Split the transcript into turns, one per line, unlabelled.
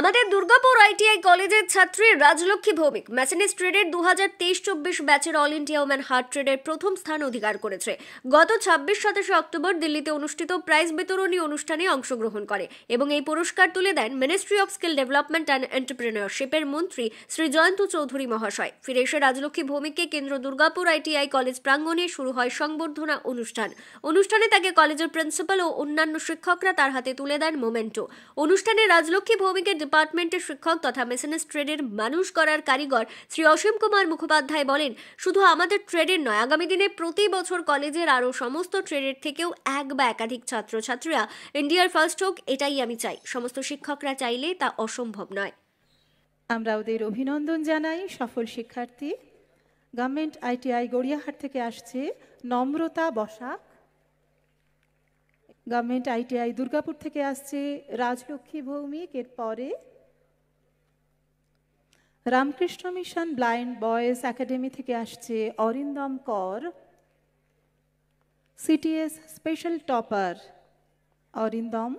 আমাদের দুর্গাপুর আইটিআই কলেজের ছাত্রী রাজলক্ষ্মী ভৌমিক মেসেনিস ট্রেডের 2023-24 ব্যাচের অল ইন্ডিয়া ওমেন হার্ট ট্রেডের প্রথম স্থান অধিকার করেছে। গত 26-27 অক্টোবর দিল্লিতে অনুষ্ঠিত প্রাইজ বিতরণী অনুষ্ঠানে অংশগ্রহণ করে এবং এই পুরস্কার তুলে দেন ministry of skill development and এন্টারপ্রেনিয়রশিপের মন্ত্রী শ্রী জয়ন্ত চৌধুরী মহাশয়। ফিরে এসে রাজলক্ষ্মী ভৌমিককে কেন্দ্র দুর্গাপুর আইটিআই কলেজ প্রাঙ্গণে শুরু হয় সংবর্ধনা অনুষ্ঠানে তাকে কলেজের প্রিন্সিপাল ও অন্যান্য শিক্ষকরা তার হাতে তুলে দেন মোমেন্টো। অনুষ্ঠানে রাজলক্ষ্মী ভৌমিকের ডিপার্টমেন্টের শিক্ষক তথা মেসেনিস ট্রেডের মানুষ করার কারিগর শ্রী অসীম কুমার মুখোপাধ্যায় বলেন, শুধু আমাদের ট্রেডের নয়, আগামী দিনে প্রতি বছর কলেজের আরও সমস্ত ট্রেডের থেকেও এক বা একাধিক ছাত্রছাত্রীরা ইন্ডিয়ার ফার্স্ট হোক, এটাই আমি চাই। সমস্ত শিক্ষকরা চাইলে তা অসম্ভব নয়।
আমরা ওদের অভিনন্দন জানাই। সফল শিক্ষার্থী গভর্নমেন্ট আইটিআই গড়িয়াহাট থেকে আসছে নম্রতা বসাক। গভর্নমেন্ট আইটিআই দুর্গাপুর থেকে আসছে রাজলক্ষ্মী ভৌমিক। এরপরে Ramakrishna mission blind boys academy থেকে আসছে অরিন্দম কর। CTS special topper Arindam.